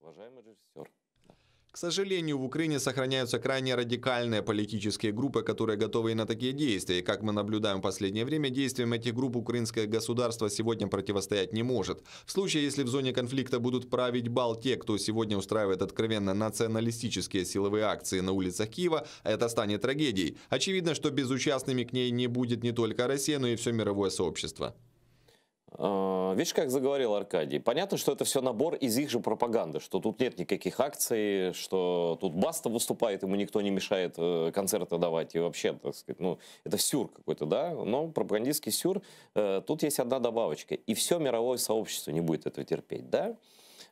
уважаемый режиссер. К сожалению, в Украине сохраняются крайне радикальные политические группы, которые готовы и на такие действия. И как мы наблюдаем в последнее время, действиям этих групп украинское государство сегодня противостоять не может. В случае, если в зоне конфликта будут править бал те, кто сегодня устраивает откровенно националистические силовые акции на улицах Киева, это станет трагедией. Очевидно, что безучастными к ней не будет не только Россия, но и все мировое сообщество. Видишь, как заговорил Аркадий. Понятно, что это все набор из их же пропаганды, что тут нет никаких акций, что тут Баста выступает, ему никто не мешает концерты давать. И вообще, так сказать, ну, это сюр какой-то, да? Но пропагандистский сюр. Тут есть одна добавочка. И все мировое сообщество не будет этого терпеть, да?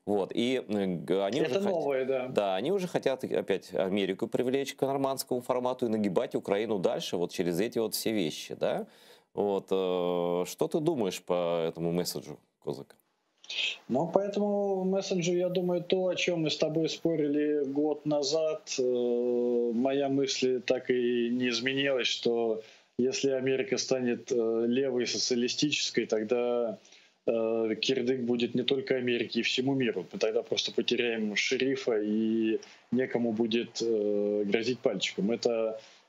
Вот, и они это уже новое, да. Да, они уже хотят опять Америку привлечь к нормандскому формату и нагибать Украину дальше вот через эти вот все вещи, да? Вот, что ты думаешь по этому месседжу, Козак? Ну, по этому месседжу, я думаю, то, о чем мы с тобой спорили год назад, моя мысль так и не изменилась, что если Америка станет левой социалистической, тогда кирдык будет не только Америке и всему миру. Мы тогда просто потеряем шерифа и некому будет грозить пальчиком.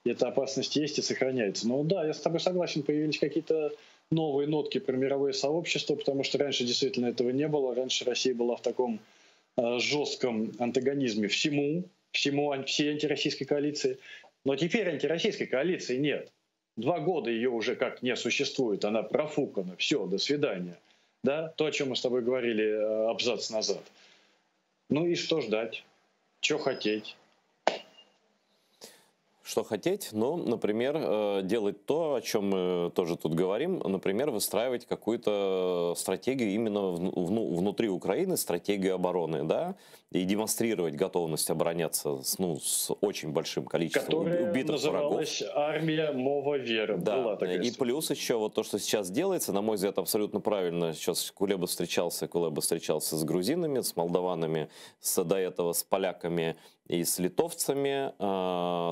Эта опасность есть и сохраняется. Но да, я с тобой согласен, появились какие-то новые нотки про мировое сообщество, потому что раньше действительно этого не было. Раньше Россия была в таком жестком антагонизме всей антироссийской коалиции. Но теперь антироссийской коалиции нет. 2 года ее уже как не существует, она профукана, все, до свидания. Да? То, о чем мы с тобой говорили абзац назад. Ну и что ждать? Что хотеть? Что хотеть? Ну, например, делать то, о чем мы тоже тут говорим, например, выстраивать какую-то стратегию именно внутри Украины, стратегию обороны, да, и демонстрировать готовность обороняться с очень большим количеством убитых врагов. Называлась армия Мова Веры. Да, была такая и плюс еще вот то, что сейчас делается, на мой взгляд, абсолютно правильно. Сейчас Кулеба встречался с грузинами, с молдаванами, до этого с поляками и с литовцами,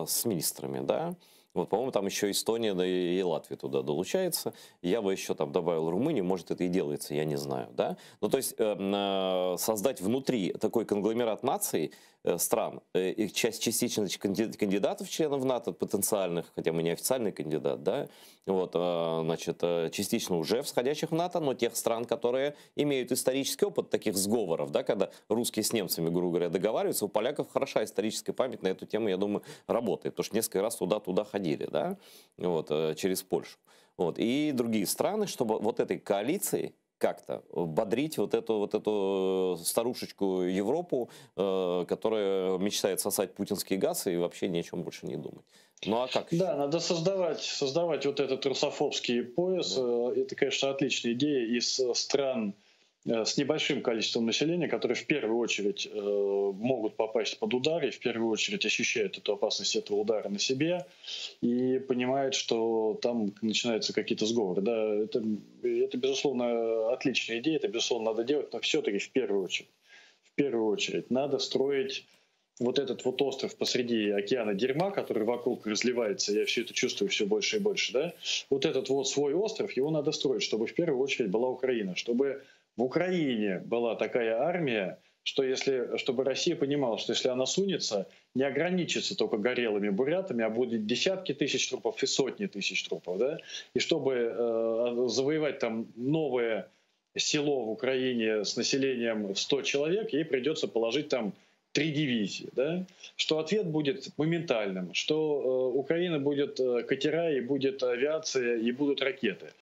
с министрами, да. Вот, по-моему, там еще Эстония, да и Латвия туда долучается. Я бы еще там добавил Румынию, может, это и делается, я не знаю, да. Ну, то есть создать внутри такой конгломерат наций, стран, их частично кандидатов членов НАТО потенциальных, хотя мы не официальный кандидат, да, вот, значит, частично уже всходящих в НАТО, но тех стран, которые имеют исторический опыт таких сговоров, да, когда русские с немцами, грубо говоря, договариваются, у поляков хороша историческая память на эту тему, я думаю, работает, потому что несколько раз туда ходили, да, вот, через Польшу, вот, и другие страны, чтобы вот этой коалиции как-то бодрить вот эту старушечку Европу, которая мечтает сосать путинский газ и вообще ни о чем больше не думать. Ну а как? Да, надо создавать вот этот русофобский пояс. Да. Это, конечно, отличная идея из стран с небольшим количеством населения, которые в первую очередь могут попасть под удар и в первую очередь ощущают эту опасность этого удара на себе и понимают, что там начинаются какие-то сговоры. Да, это, безусловно, отличная идея, это, безусловно, надо делать, но все-таки в первую очередь надо строить вот этот вот остров посреди океана дерьма, который вокруг разливается, я все это чувствую все больше и больше, да, вот этот вот свой остров, его надо строить, чтобы в первую очередь была Украина, чтобы в Украине была такая армия, чтобы Россия понимала, что если она сунется, не ограничится только горелыми бурятами, а будет десятки тысяч трупов и сотни тысяч трупов. Да? И чтобы завоевать там новое село в Украине с населением в 100 человек, ей придется положить там 3 дивизии. Да? Что ответ будет моментальным, что Украина будет катера, и будет авиация, и будут ракеты.